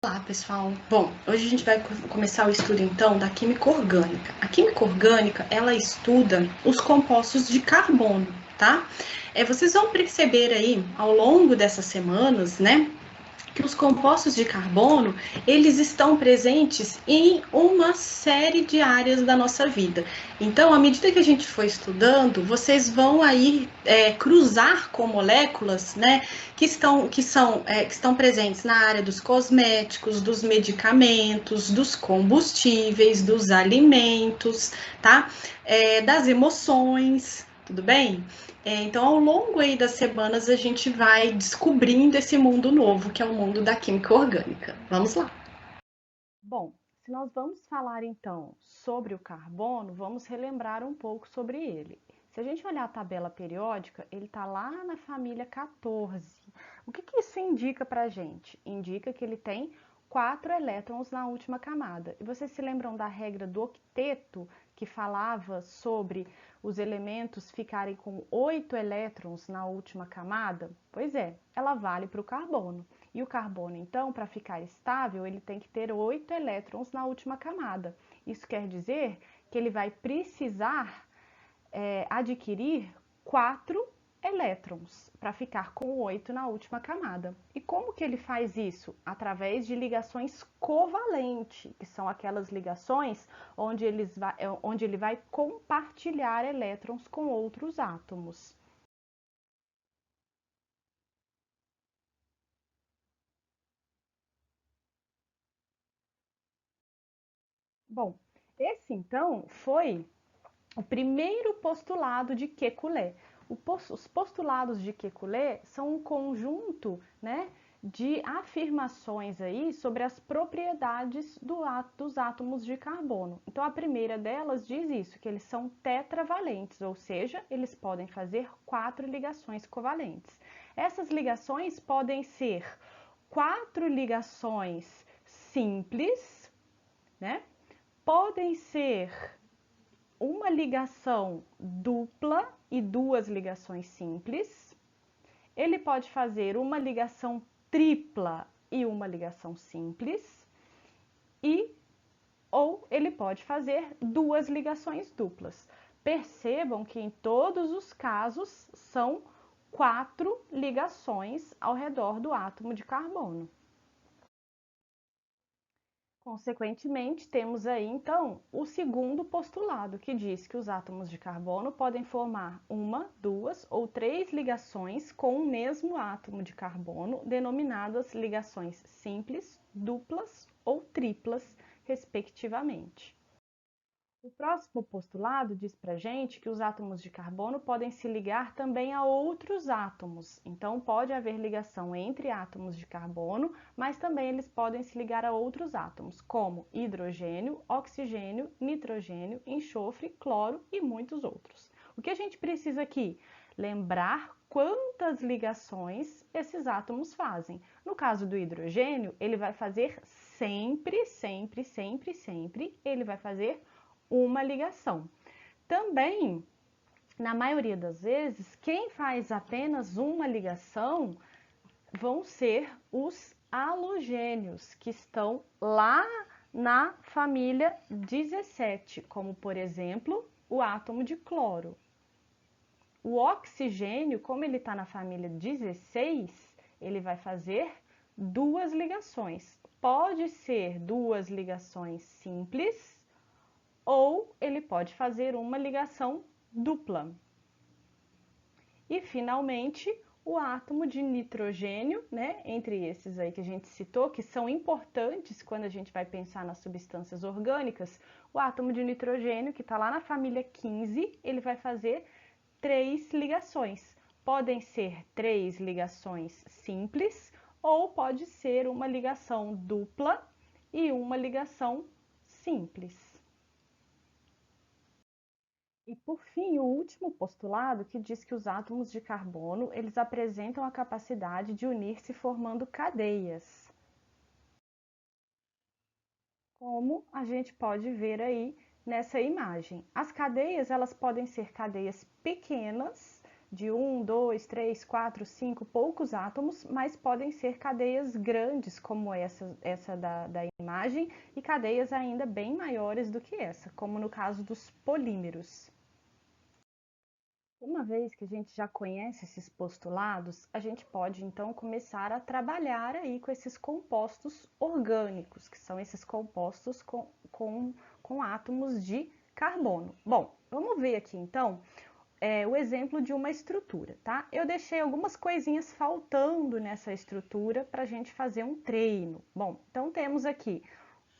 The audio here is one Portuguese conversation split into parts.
Olá, pessoal. Bom, hoje a gente vai começar o estudo, então, da química orgânica. A química orgânica, ela estuda os compostos de carbono, tá? Vocês vão perceber aí, ao longo dessas semanas, né, que os compostos de carbono, eles estão presentes em uma série de áreas da nossa vida. Então, à medida que a gente for estudando, vocês vão aí cruzar com moléculas, né, que estão presentes na área dos cosméticos, dos medicamentos, dos combustíveis, dos alimentos, tá? Das emoções, tudo bem? Então, ao longo aí das semanas, a gente vai descobrindo esse mundo novo, que é o mundo da química orgânica. Vamos lá. Bom, se nós vamos falar então sobre o carbono, vamos relembrar um pouco sobre ele. Se a gente olhar a tabela periódica, ele está lá na família 14. O que isso indica para a gente? Indica que ele tem 4 elétrons na última camada. E vocês se lembram da regra do octeto, que falava sobre os elementos ficarem com 8 elétrons na última camada? Pois é, ela vale para o carbono. E o carbono, então, para ficar estável, ele tem que ter 8 elétrons na última camada. Isso quer dizer que ele vai precisar adquirir 4 elétrons para ficar com 8 na última camada. E como que ele faz isso? Através de ligações covalentes, que são aquelas ligações onde ele vai compartilhar elétrons com outros átomos. Bom, esse então foi o primeiro postulado de Kekulé. Os postulados de Kekulé são um conjunto, né, de afirmações aí sobre as propriedades dos átomos de carbono. Então, a primeira delas diz isso, que eles são tetravalentes, ou seja, eles podem fazer 4 ligações covalentes. Essas ligações podem ser 4 ligações simples, né? Podem ser uma ligação dupla e 2 ligações simples. Ele pode fazer uma ligação tripla e uma ligação simples. E ou ele pode fazer 2 ligações duplas. Percebam que em todos os casos são 4 ligações ao redor do átomo de carbono. Consequentemente, temos aí então o segundo postulado, que diz que os átomos de carbono podem formar uma, duas ou três ligações com o mesmo átomo de carbono, denominadas ligações simples, duplas ou triplas, respectivamente. O próximo postulado diz para a gente que os átomos de carbono podem se ligar também a outros átomos. Então, pode haver ligação entre átomos de carbono, mas também eles podem se ligar a outros átomos, como hidrogênio, oxigênio, nitrogênio, enxofre, cloro e muitos outros. O que a gente precisa aqui? Lembrar quantas ligações esses átomos fazem. No caso do hidrogênio, ele vai fazer sempre, sempre, sempre, sempre, ele vai fazer uma ligação. Também, na maioria das vezes, quem faz apenas uma ligação vão ser os halogênios, que estão lá na família 17, como por exemplo o átomo de cloro. O oxigênio, como ele está na família 16, ele vai fazer 2 ligações. Pode ser 2 ligações simples ou ele pode fazer uma ligação dupla. E finalmente, o átomo de nitrogênio, né, entre esses aí que a gente citou, que são importantes quando a gente vai pensar nas substâncias orgânicas, o átomo de nitrogênio, que está lá na família 15, ele vai fazer 3 ligações. Podem ser 3 ligações simples ou pode ser uma ligação dupla e uma ligação simples. E por fim, o último postulado que diz que os átomos de carbono, eles apresentam a capacidade de unir-se formando cadeias. Como a gente pode ver aí nessa imagem. As cadeias, elas podem ser cadeias pequenas, de 1, 2, 3, 4, 5, poucos átomos, mas podem ser cadeias grandes, como essa da imagem, e cadeias ainda bem maiores do que essa, como no caso dos polímeros. Uma vez que a gente já conhece esses postulados, a gente pode então começar a trabalhar aí com esses compostos orgânicos, que são esses compostos com átomos de carbono. Bom, vamos ver aqui então o exemplo de uma estrutura, tá? Eu deixei algumas coisinhas faltando nessa estrutura para a gente fazer um treino. Bom, então temos aqui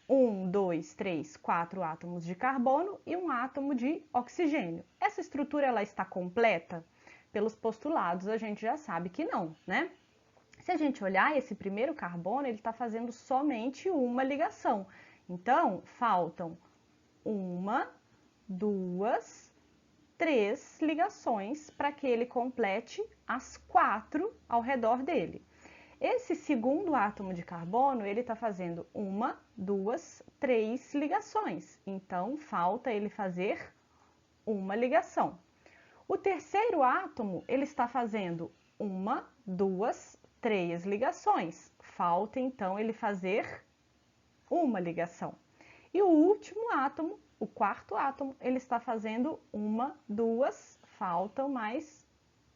1, 2, 3, 4 átomos de carbono e um átomo de oxigênio. Essa estrutura ela está completa? Pelos postulados a gente já sabe que não, né? Se a gente olhar esse primeiro carbono, ele está fazendo somente uma ligação. Então, faltam 1, 2, 3 ligações para que ele complete as 4 ao redor dele. Esse segundo átomo de carbono, ele está fazendo 1, 2, 3 ligações. Então, falta ele fazer uma ligação. O terceiro átomo, ele está fazendo 1, 2, 3 ligações. Falta, então, ele fazer uma ligação. E o último átomo, o quarto átomo, ele está fazendo 1, 2, faltam mais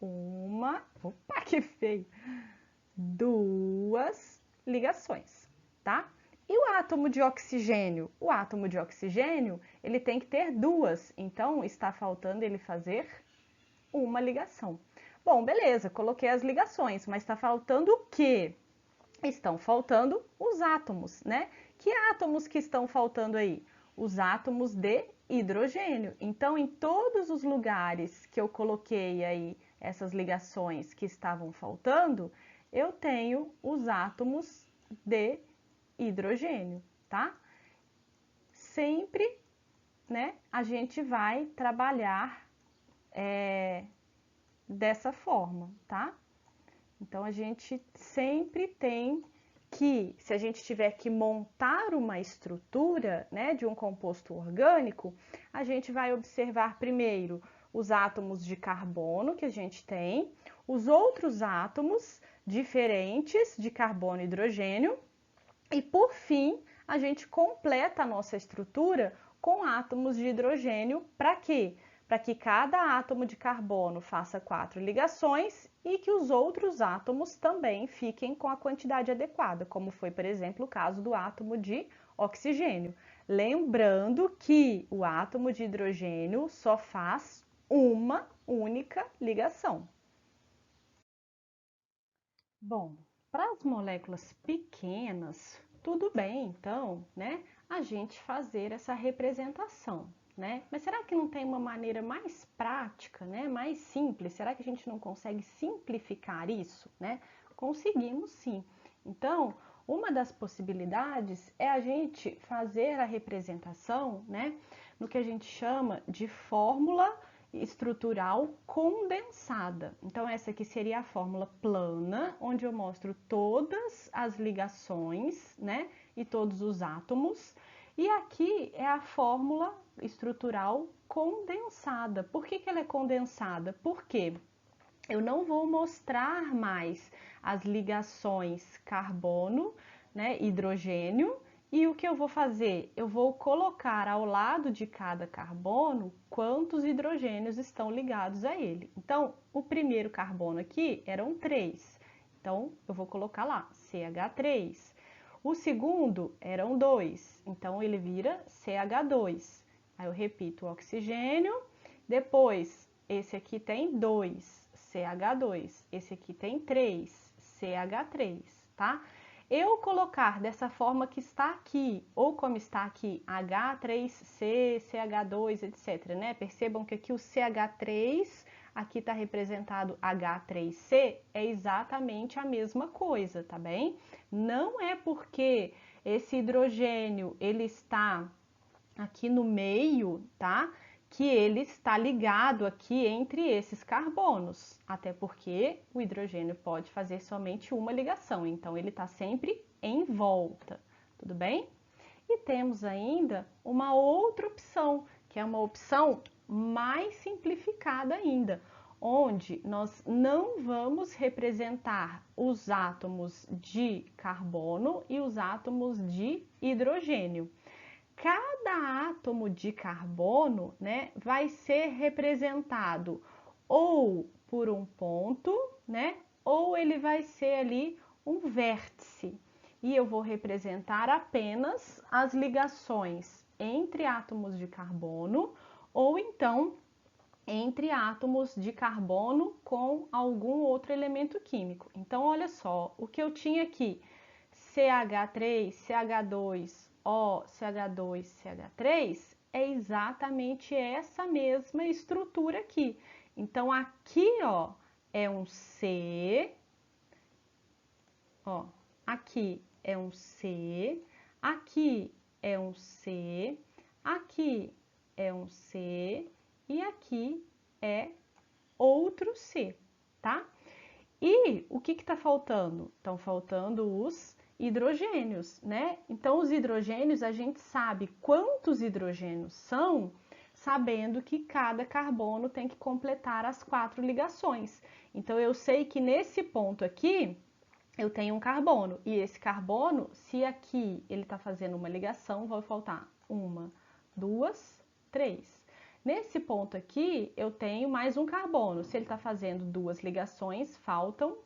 uma, opa, que feio, 2 ligações, tá? E o átomo de oxigênio? O átomo de oxigênio, ele tem que ter 2, então está faltando ele fazer uma ligação. Bom, beleza, coloquei as ligações, mas está faltando o quê? Estão faltando os átomos, né? Que átomos que estão faltando aí? Os átomos de hidrogênio. Então, em todos os lugares que eu coloquei aí essas ligações que estavam faltando, eu tenho os átomos de hidrogênio, tá? Sempre, né, a gente vai trabalhar dessa forma, tá? Então, a gente sempre tem que, se a gente tiver que montar uma estrutura, né, de um composto orgânico, a gente vai observar primeiro os átomos de carbono que a gente tem, os outros átomos diferentes de carbono e hidrogênio, e por fim, a gente completa a nossa estrutura com átomos de hidrogênio. Para quê? Para que cada átomo de carbono faça 4 ligações e que os outros átomos também fiquem com a quantidade adequada, como foi, por exemplo, o caso do átomo de oxigênio. Lembrando que o átomo de hidrogênio só faz uma única ligação. Bom, para as moléculas pequenas, tudo bem, então, né, a gente fazer essa representação, né? Mas será que não tem uma maneira mais prática, né, mais simples? Será que a gente não consegue simplificar isso, né? Conseguimos sim. Então, uma das possibilidades é a gente fazer a representação, né, no que a gente chama de fórmula estrutural condensada. Então, essa aqui seria a fórmula plana, onde eu mostro todas as ligações, né, e todos os átomos. E aqui é a fórmula estrutural condensada. Por que ela é condensada? Porque eu não vou mostrar mais as ligações carbono, né, hidrogênio, e o que eu vou fazer? Eu vou colocar ao lado de cada carbono quantos hidrogênios estão ligados a ele. Então, o primeiro carbono aqui eram 3. Então, eu vou colocar lá, CH3. O segundo eram 2. Então, ele vira CH2. Aí, eu repito o oxigênio. Depois, esse aqui tem 2, CH2. Esse aqui tem 3, CH3, tá? Eu colocar dessa forma que está aqui, ou como está aqui, H3C, CH2, etc, né? Percebam que aqui o CH3, aqui está representado H3C, é exatamente a mesma coisa, tá bem? Não é porque esse hidrogênio, ele está aqui no meio, tá? Que ele está ligado aqui entre esses carbonos, até porque o hidrogênio pode fazer somente uma ligação, então ele está sempre em volta, tudo bem? E temos ainda uma outra opção, que é uma opção mais simplificada ainda, onde nós não vamos representar os átomos de carbono e os átomos de hidrogênio. Cada átomo de carbono, né, vai ser representado ou por um ponto, né, ou ele vai ser ali um vértice. E eu vou representar apenas as ligações entre átomos de carbono ou então entre átomos de carbono com algum outro elemento químico. Então, olha só, o que eu tinha aqui, CH3, CH2O, CH2, CH3, é exatamente essa mesma estrutura aqui. Então, aqui, ó, é um C, ó, aqui é um C, aqui é um C, aqui é um C e aqui é outro C, tá? E o que está faltando? Estão faltando os hidrogênios, né? Então, os hidrogênios, a gente sabe quantos hidrogênios são, sabendo que cada carbono tem que completar as 4 ligações. Então, eu sei que nesse ponto aqui, eu tenho um carbono, e esse carbono, se aqui ele está fazendo uma ligação, vai faltar 1, 2, 3. Nesse ponto aqui, eu tenho mais um carbono. Se ele está fazendo 2 ligações, faltam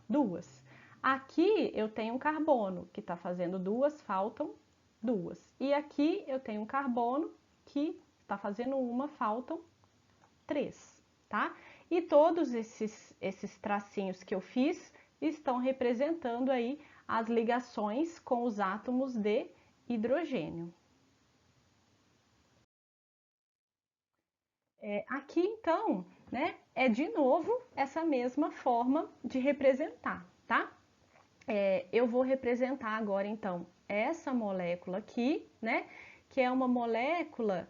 2. Aqui eu tenho um carbono que está fazendo 2, faltam 2. E aqui eu tenho um carbono que está fazendo 1, faltam 3, tá? E todos esses tracinhos que eu fiz estão representando aí as ligações com os átomos de hidrogênio. Aqui, então, né, é de novo essa mesma forma de representar, tá? Eu vou representar agora, então, essa molécula aqui, né, que é uma molécula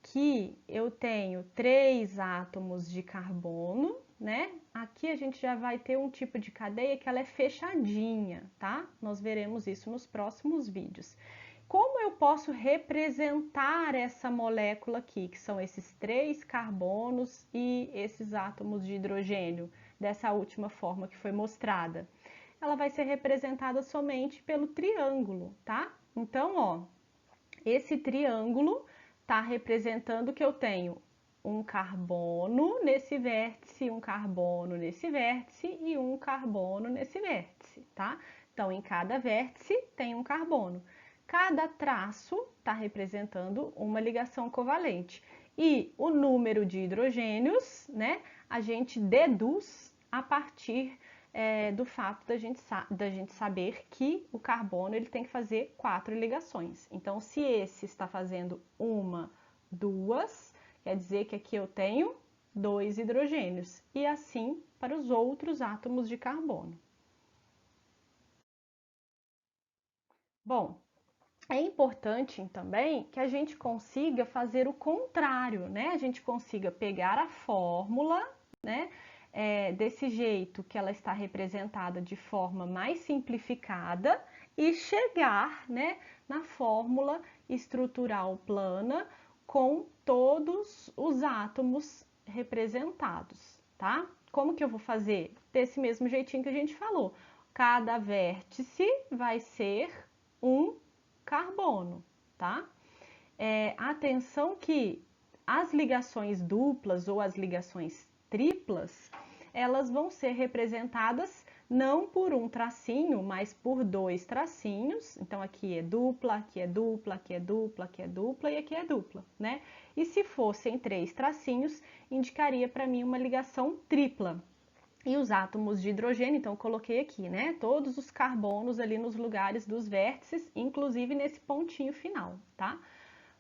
que eu tenho 3 átomos de carbono, né? Aqui a gente já vai ter um tipo de cadeia que ela é fechadinha, tá? Nós veremos isso nos próximos vídeos. Como eu posso representar essa molécula aqui, que são esses 3 carbonos e esses átomos de hidrogênio, dessa última forma que foi mostrada? Ela vai ser representada somente pelo triângulo, tá? Então, ó, esse triângulo está representando que eu tenho um carbono nesse vértice, um carbono nesse vértice e um carbono nesse vértice, tá? Então, em cada vértice tem um carbono. Cada traço está representando uma ligação covalente. E o número de hidrogênios, né, a gente deduz a partir do fato da gente saber que o carbono ele tem que fazer 4 ligações. Então, se esse está fazendo 1, 2, quer dizer que aqui eu tenho 2 hidrogênios. E assim para os outros átomos de carbono. Bom, é importante também que a gente consiga fazer o contrário, né? A gente consiga pegar a fórmula, né? Desse jeito que ela está representada de forma mais simplificada e chegar, né, na fórmula estrutural plana com todos os átomos representados, tá? Como que eu vou fazer? Desse mesmo jeitinho que a gente falou. Cada vértice vai ser um carbono, tá? Atenção que as ligações duplas ou as ligações triplas, elas vão ser representadas não por um tracinho, mas por 2 tracinhos. Então, aqui é dupla, aqui é dupla, aqui é dupla, aqui é dupla e aqui é dupla, né? E se fossem 3 tracinhos, indicaria para mim uma ligação tripla. E os átomos de hidrogênio, então eu coloquei aqui, né? Todos os carbonos ali nos lugares dos vértices, inclusive nesse pontinho final, tá?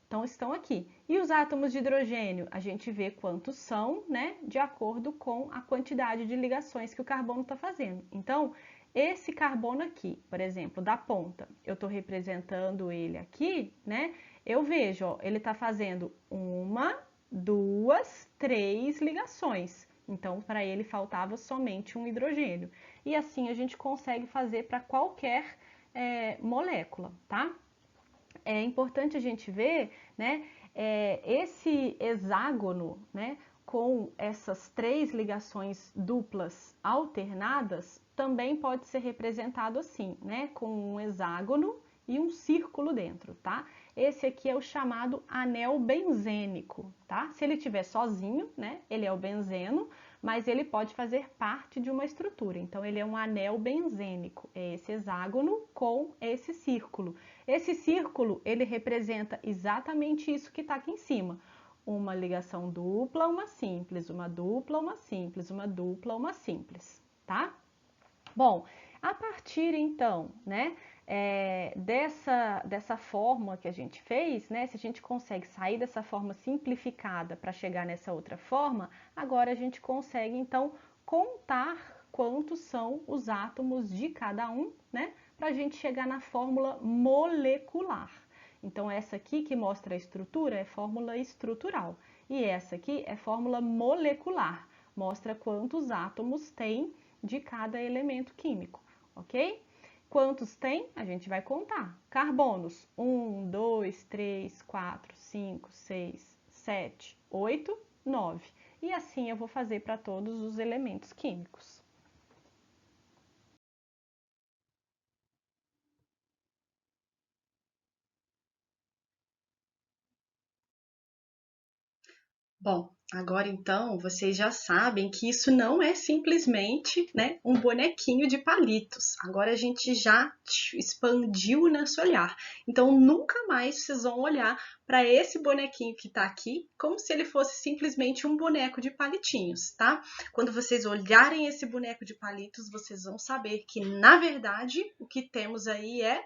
Então, estão aqui. E os átomos de hidrogênio, a gente vê quantos são, né? De acordo com a quantidade de ligações que o carbono está fazendo. Então, esse carbono aqui, por exemplo, da ponta, eu estou representando ele aqui, né? Eu vejo, ó, ele está fazendo 1, 2, 3 ligações. Então, para ele faltava somente um hidrogênio. E assim a gente consegue fazer para qualquer molécula, tá? É importante a gente ver, né, esse hexágono, né, com essas 3 ligações duplas alternadas também pode ser representado assim, né? Com um hexágono e um círculo dentro, tá? Esse aqui é o chamado anel benzênico, tá? Se ele estiver sozinho, né? Ele é o benzeno, mas ele pode fazer parte de uma estrutura. Então, ele é um anel benzênico. É esse hexágono com esse círculo. Esse círculo, ele representa exatamente isso que está aqui em cima. Uma ligação dupla, uma simples, uma dupla, uma simples, uma dupla, uma simples, tá? Bom, a partir então, né, dessa fórmula que a gente fez, né, se a gente consegue sair dessa forma simplificada para chegar nessa outra forma, agora a gente consegue então contar quantos são os átomos de cada um, né, para a gente chegar na fórmula molecular. Então, essa aqui que mostra a estrutura é fórmula estrutural e essa aqui é fórmula molecular, mostra quantos átomos tem de cada elemento químico, ok? Quantos tem? A gente vai contar. Carbonos, 1, 2, 3, 4, 5, 6, 7, 8, 9. E assim eu vou fazer para todos os elementos químicos. Bom, agora então vocês já sabem que isso não é simplesmente, né, um bonequinho de palitos. Agora a gente já expandiu o nosso olhar. Então nunca mais vocês vão olhar para esse bonequinho que está aqui como se ele fosse simplesmente um boneco de palitinhos, tá? Quando vocês olharem esse boneco de palitos, vocês vão saber que, na verdade, o que temos aí é